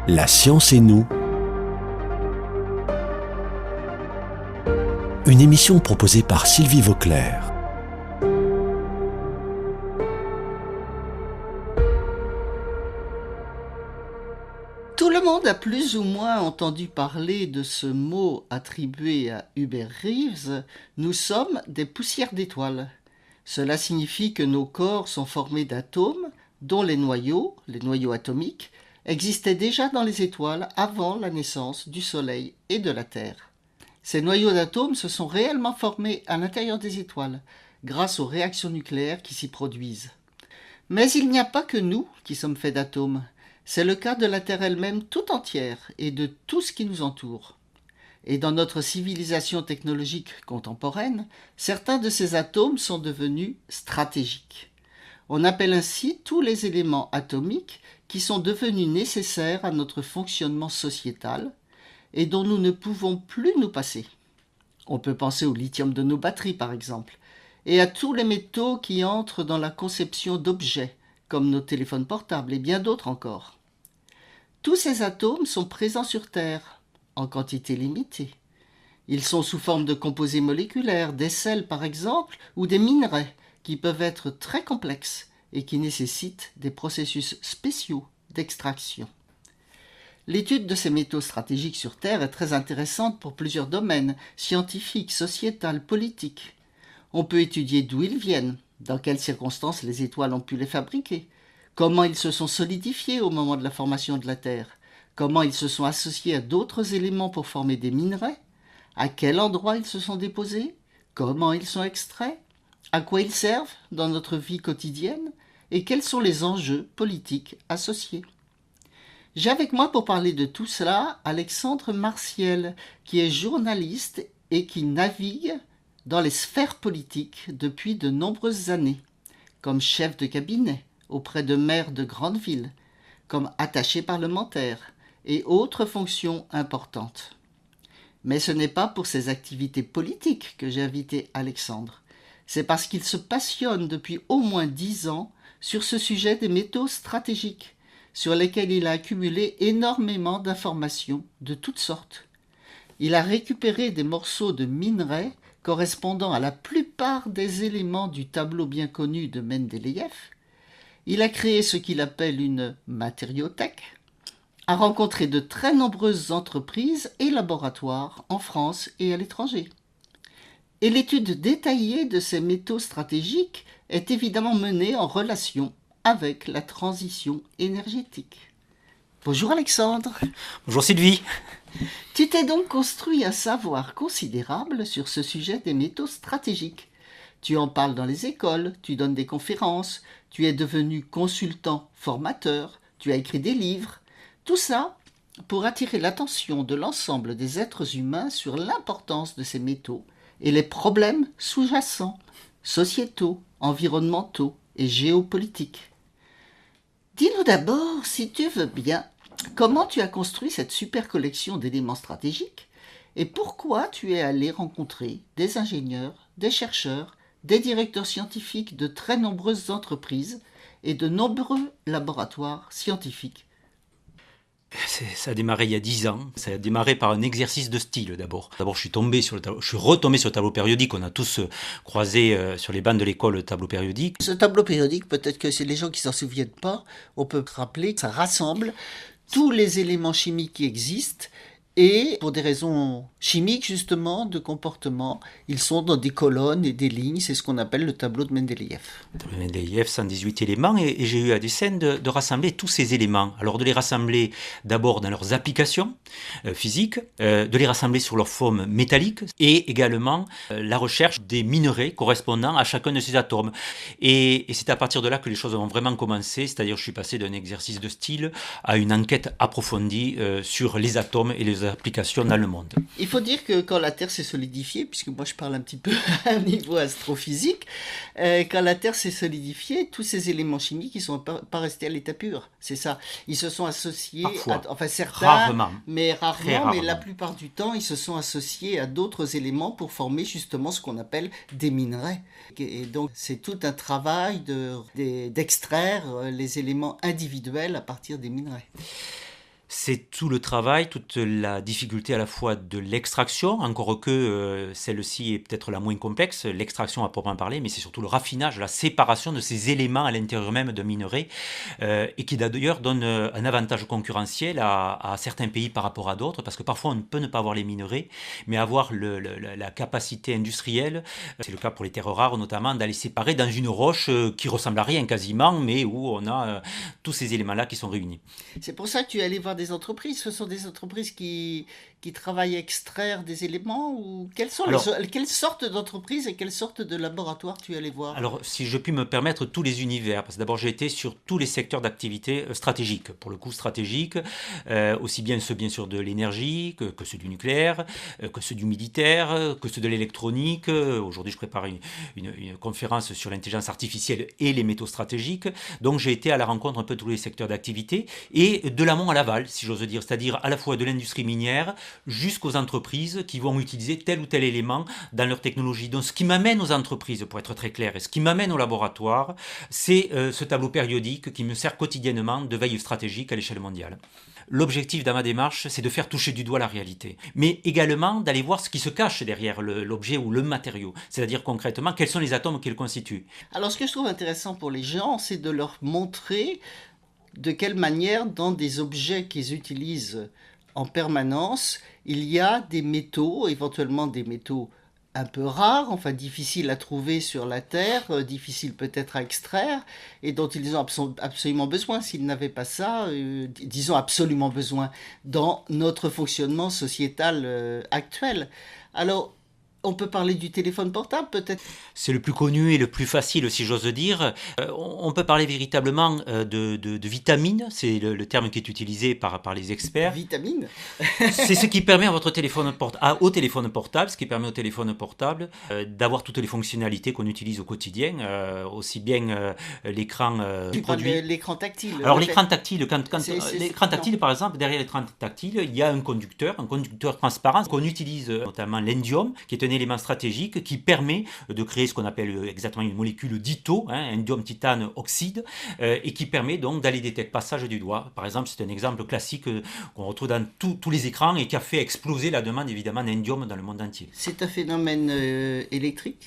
La science et nous. Une émission proposée par Sylvie Vauclair. Tout le monde a plus ou moins entendu parler de ce mot attribué à Hubert Reeves. Nous sommes des poussières d'étoiles. Cela signifie que nos corps sont formés d'atomes dont les noyaux atomiques, existaient déjà dans les étoiles avant la naissance du Soleil et de la Terre. Ces noyaux d'atomes se sont réellement formés à l'intérieur des étoiles, grâce aux réactions nucléaires qui s'y produisent. Mais il n'y a pas que nous qui sommes faits d'atomes. C'est le cas de la Terre elle-même tout entière et de tout ce qui nous entoure. Et dans notre civilisation technologique contemporaine, certains de ces atomes sont devenus stratégiques. On appelle ainsi tous les éléments atomiques qui sont devenus nécessaires à notre fonctionnement sociétal et dont nous ne pouvons plus nous passer. On peut penser au lithium de nos batteries par exemple, et à tous les métaux qui entrent dans la conception d'objets, comme nos téléphones portables et bien d'autres encore. Tous ces atomes sont présents sur Terre, en quantité limitée. Ils sont sous forme de composés moléculaires, des sels par exemple, ou des minerais, qui peuvent être très complexes et qui nécessitent des processus spéciaux d'extraction. L'étude de ces métaux stratégiques sur Terre est très intéressante pour plusieurs domaines, scientifiques, sociétals, politiques. On peut étudier d'où ils viennent, dans quelles circonstances les étoiles ont pu les fabriquer, comment ils se sont solidifiés au moment de la formation de la Terre, comment ils se sont associés à d'autres éléments pour former des minerais, à quel endroit ils se sont déposés, comment ils sont extraits, à quoi ils servent dans notre vie quotidienne et quels sont les enjeux politiques associés. J'ai avec moi pour parler de tout cela Alexandre Martiel, qui est journaliste et qui navigue dans les sphères politiques depuis de nombreuses années, comme chef de cabinet auprès de maires de grandes villes, comme attaché parlementaire et autres fonctions importantes. Mais ce n'est pas pour ses activités politiques que j'ai invité Alexandre. C'est parce qu'il se passionne depuis au moins 10 ans sur ce sujet des métaux stratégiques, sur lesquels il a accumulé énormément d'informations de toutes sortes. Il a récupéré des morceaux de minerais correspondant à la plupart des éléments du tableau bien connu de Mendeleïev. Il a créé ce qu'il appelle une matériothèque, a rencontré de très nombreuses entreprises et laboratoires en France et à l'étranger. Et l'étude détaillée de ces métaux stratégiques est évidemment menée en relation avec la transition énergétique. Bonjour Alexandre. Bonjour Sylvie. Tu t'es donc construit un savoir considérable sur ce sujet des métaux stratégiques. Tu en parles dans les écoles, tu donnes des conférences, tu es devenu consultant formateur, tu as écrit des livres. Tout ça pour attirer l'attention de l'ensemble des êtres humains sur l'importance de ces métaux et les problèmes sous-jacents, sociétaux, environnementaux et géopolitiques. Dis-nous d'abord, si tu veux bien, comment tu as construit cette super collection d'éléments stratégiques et pourquoi tu es allé rencontrer des ingénieurs, des chercheurs, des directeurs scientifiques de très nombreuses entreprises et de nombreux laboratoires scientifiques. Ça a démarré il y a 10 ans. Ça a démarré par un exercice de style d'abord. D'abord, je suis retombé sur le tableau périodique. On a tous croisé sur les bancs de l'école le tableau périodique. Ce tableau périodique, peut-être que c'est les gens qui s'en souviennent pas, on peut rappeler que ça rassemble tous les éléments chimiques qui existent et pour des raisons chimiques justement, de comportement, ils sont dans des colonnes et des lignes, c'est ce qu'on appelle le tableau de Mendeleïev. Le tableau de Mendeleïev, 118 éléments et j'ai eu à dessein de rassembler tous ces éléments. Alors de les rassembler d'abord dans leurs applications physiques, de les rassembler sur leur forme métallique et également la recherche des minerais correspondant à chacun de ces atomes. Et c'est à partir de là que les choses ont vraiment commencé, c'est-à-dire je suis passé d'un exercice de style à une enquête approfondie sur les atomes et les applications dans le monde. Il faut dire que quand la Terre s'est solidifiée, puisque moi je parle un petit peu à un niveau astrophysique, quand la Terre s'est solidifiée, tous ces éléments chimiques, ils ne sont pas restés à l'état pur. C'est ça. Ils se sont associés, enfin certains, rarement. Mais rarement, mais la plupart du temps, ils se sont associés à d'autres éléments pour former justement ce qu'on appelle des minerais. Et donc c'est tout un travail d'extraire les éléments individuels à partir des minerais. C'est tout le travail, toute la difficulté à la fois de l'extraction, encore que celle-ci est peut-être la moins complexe, l'extraction à proprement parler, mais c'est surtout le raffinage, la séparation de ces éléments à l'intérieur même d'un minerai, et qui d'ailleurs donne un avantage concurrentiel à certains pays par rapport à d'autres, parce que parfois on peut ne pas avoir les minerais, mais avoir la capacité industrielle, c'est le cas pour les terres rares notamment, d'aller séparer dans une roche qui ressemble à rien quasiment, mais où on a tous ces éléments-là qui sont réunis. C'est pour ça que tu es allé voir des entreprises. Ce sont des entreprises qui travaillent à extraire des éléments ou Alors, quelles sortes d'entreprises et quelles sortes de laboratoires tu es allé voir? Alors, si je puis me permettre, tous les univers, parce que d'abord j'ai été sur tous les secteurs d'activité stratégiques, pour le coup stratégiques, aussi bien ceux bien sûr de l'énergie que ceux du nucléaire, que ceux du militaire, que ceux de l'électronique. Aujourd'hui je prépare une conférence sur l'intelligence artificielle et les métaux stratégiques, donc j'ai été à la rencontre un peu de tous les secteurs d'activité, et de l'amont à l'aval, si j'ose dire, c'est-à-dire à la fois de l'industrie minière jusqu'aux entreprises qui vont utiliser tel ou tel élément dans leur technologie. Donc ce qui m'amène aux entreprises, pour être très clair, et ce qui m'amène au laboratoire, c'est ce tableau périodique qui me sert quotidiennement de veille stratégique à l'échelle mondiale. L'objectif dans ma démarche, c'est de faire toucher du doigt la réalité, mais également d'aller voir ce qui se cache derrière l'objet ou le matériau, c'est-à-dire concrètement quels sont les atomes qui le constituent. Alors, ce que je trouve intéressant pour les gens, c'est de leur montrer de quelle manière, dans des objets qu'ils utilisent en permanence, il y a des métaux, éventuellement des métaux un peu rares, enfin difficiles à trouver sur la Terre, difficiles peut-être à extraire, et dont ils ont absolument besoin. S'ils n'avaient pas ça, disons absolument besoin, dans notre fonctionnement sociétal actuel. Alors, on peut parler du téléphone portable, peut-être? C'est le plus connu et le plus facile, si j'ose dire. On peut parler véritablement de vitamines, c'est le terme qui est utilisé par les experts. Vitamine? C'est ce qui permet à votre téléphone au téléphone portable, ce qui permet au téléphone portable d'avoir toutes les fonctionnalités qu'on utilise au quotidien, aussi bien l'écran Tu parles produit. de l'écran tactile. Alors le fait- l'écran tactile, c'est- l'écran non. tactile par exemple, derrière l'écran tactile, il y a un conducteur transparent qu'on utilise notamment l'indium, qui est un élément stratégique qui permet de créer ce qu'on appelle exactement une molécule d'ITO, indium titane oxyde, et qui permet donc d'aller détecter le passage du doigt. Par exemple, c'est un exemple classique qu'on retrouve dans tous les écrans et qui a fait exploser la demande évidemment d'indium dans le monde entier. C'est un phénomène électrique.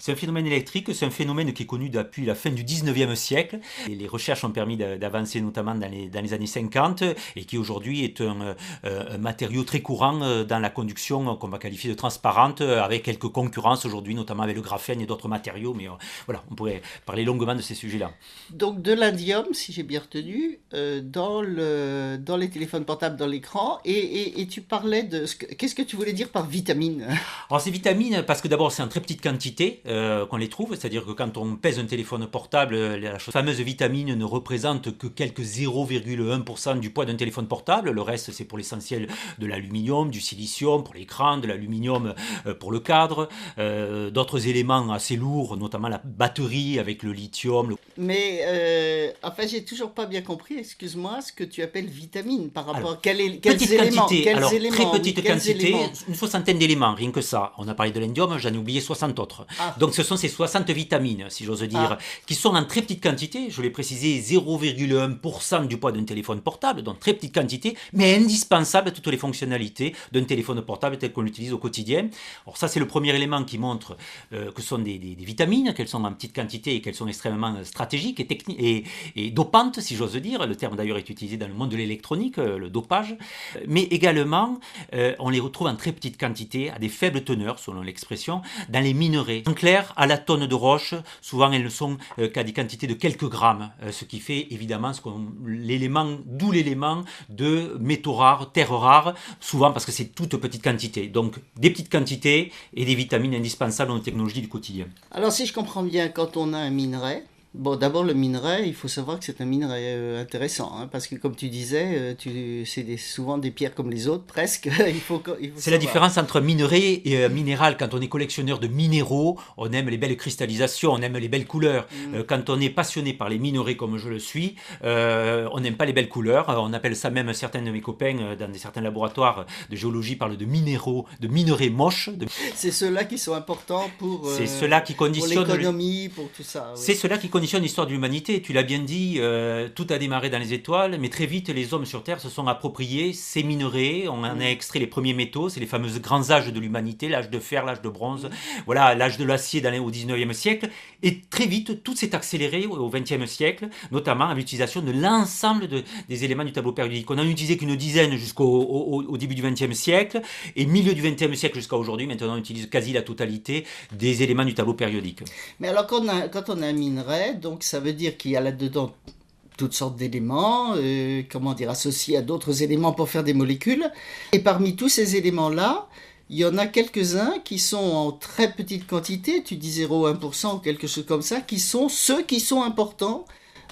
C'est un phénomène électrique, c'est un phénomène qui est connu depuis la fin du 19e siècle. Et les recherches ont permis d'avancer notamment dans les années 50 et qui aujourd'hui est un matériau très courant dans la conduction qu'on va qualifier de transparente, avec quelques concurrences aujourd'hui, notamment avec le graphène et d'autres matériaux. Mais voilà, on pourrait parler longuement de ces sujets-là. Donc de l'indium, si j'ai bien retenu, dans les téléphones portables, dans l'écran. Et tu parlais de... Qu'est-ce que tu voulais dire par vitamine? Alors ces vitamines, parce que d'abord c'est en très petite quantité qu'on les trouve, c'est-à-dire que quand on pèse un téléphone portable, la fameuse vitamine ne représente que quelques 0,1% du poids d'un téléphone portable, le reste c'est pour l'essentiel de l'aluminium, du silicium pour l'écran, de l'aluminium pour le cadre, d'autres éléments assez lourds, notamment la batterie avec le lithium. Mais enfin, j'ai toujours pas bien compris, excuse-moi, ce que tu appelles vitamine par rapport Alors, à quels petite éléments, quantité, alors éléments, très petite oui, quels quantité, éléments? une soixantaine d'éléments, rien que ça. On a parlé de l'indium, j'en ai oublié 60 autres. Ah. Donc ce sont ces 60 vitamines, si j'ose dire, qui sont en très petite quantité, je l'ai précisé, 0,1% du poids d'un téléphone portable, donc très petite quantité, mais indispensable à toutes les fonctionnalités d'un téléphone portable tel qu'on l'utilise au quotidien. Alors ça c'est le premier élément qui montre que ce sont des vitamines, qu'elles sont en petite quantité et qu'elles sont extrêmement stratégiques et dopantes, si j'ose dire. Le terme d'ailleurs est utilisé dans le monde de l'électronique, le dopage. Mais également, on les retrouve en très petite quantité, à des faibles teneurs, selon l'expression, dans les minerais. En clair, à la tonne de roche, souvent elles ne sont qu'à des quantités de quelques grammes, ce qui fait évidemment d'où l'élément de métaux rares, terres rares, souvent parce que c'est toute petite quantité. Donc des petites quantités et des vitamines indispensables dans nos technologies du quotidien. Alors si je comprends bien, quand on a un minerai, bon, d'abord le minerai, il faut savoir que c'est un minerai intéressant, parce que comme tu disais, c'est souvent des pierres comme les autres, presque. C'est la différence entre minerai et minéral. Quand on est collectionneur de minéraux, on aime les belles cristallisations, on aime les belles couleurs. Quand on est passionné par les minerais comme je le suis, on n'aime pas les belles couleurs. On appelle ça même, certains de mes copains dans certains laboratoires de géologie parlent de minéraux, de minerais moches. C'est ceux-là qui sont importants pour c'est cela qui pour conditionne l'économie, pour tout ça. Oui. C'est cela qui conditions de l'histoire de l'humanité. Tu l'as bien dit, tout a démarré dans les étoiles, mais très vite, les hommes sur Terre se sont appropriés ces minerais. On en a extrait les premiers métaux, c'est les fameux grands âges de l'humanité, l'âge de fer, l'âge de bronze, voilà, l'âge de l'acier au 19e siècle. Et très vite, tout s'est accéléré au 20e siècle, notamment à l'utilisation de l'ensemble des éléments du tableau périodique. On n'en utilisait qu'une dizaine jusqu'au début du 20e siècle, et milieu du 20e siècle jusqu'à aujourd'hui, maintenant on utilise quasi la totalité des éléments du tableau périodique. Mais alors quand on a un minerai, donc ça veut dire qu'il y a là-dedans toutes sortes d'éléments, associés à d'autres éléments pour faire des molécules. Et parmi tous ces éléments-là, il y en a quelques-uns qui sont en très petite quantité, tu dis 0,1% ou quelque chose comme ça, qui sont ceux qui sont importants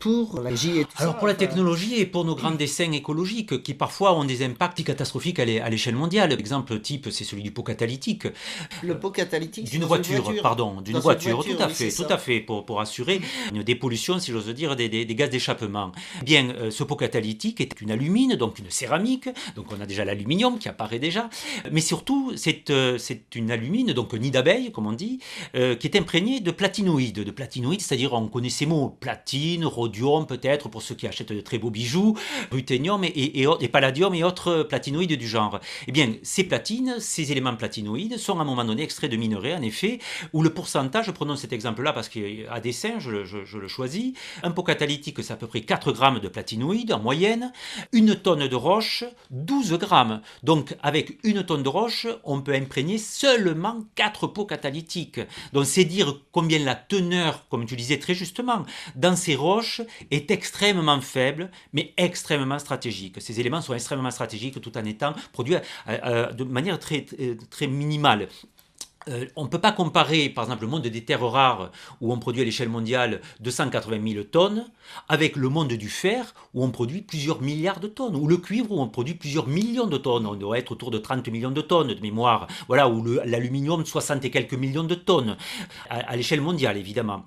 pour la technologie et tout ça. Alors pour la technologie et pour nos grands desseins écologiques qui parfois ont des impacts catastrophiques à l'échelle mondiale. L'exemple type, c'est celui du pot catalytique. Le pot catalytique d'une voiture, d'une voiture, tout à fait, pour assurer une dépollution, si j'ose dire, des gaz d'échappement. Bien, ce pot catalytique est une alumine, donc une céramique, donc on a déjà l'aluminium qui apparaît déjà, mais surtout c'est une alumine, donc nid d'abeille, comme on dit, qui est imprégnée de platinoïdes, c'est-à-dire on connaît ces mots, platine, rhodium peut-être pour ceux qui achètent de très beaux bijoux, ruthénium et palladium et autres platinoïdes du genre. Eh bien, ces éléments platinoïdes sont à un moment donné extraits de minerais, en effet, où le pourcentage, prenons cet exemple-là parce qu'à dessein, je le choisis, un pot catalytique, c'est à peu près 4 grammes de platinoïdes en moyenne, une tonne de roche, 12 grammes. Donc, avec une tonne de roche, on peut imprégner seulement 4 pots catalytiques. Donc, c'est dire combien la teneur, comme tu disais très justement, dans ces roches est extrêmement faible, mais extrêmement stratégique. Ces éléments sont extrêmement stratégiques tout en étant produits de manière très, très minimale. On ne peut pas comparer, par exemple, le monde des terres rares, où on produit à l'échelle mondiale 280 000 tonnes, avec le monde du fer, où on produit plusieurs milliards de tonnes, ou le cuivre, où on produit plusieurs millions de tonnes. On doit être autour de 30 millions de tonnes de mémoire. Voilà, ou l'aluminium, 60 et quelques millions de tonnes, à l'échelle mondiale, évidemment.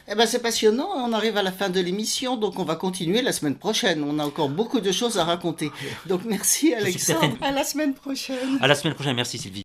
Eh ben, c'est passionnant, on arrive à la fin de l'émission, donc on va continuer la semaine prochaine. On a encore beaucoup de choses à raconter. Donc merci Alexandre, à la semaine prochaine. À la semaine prochaine, merci Sylvie.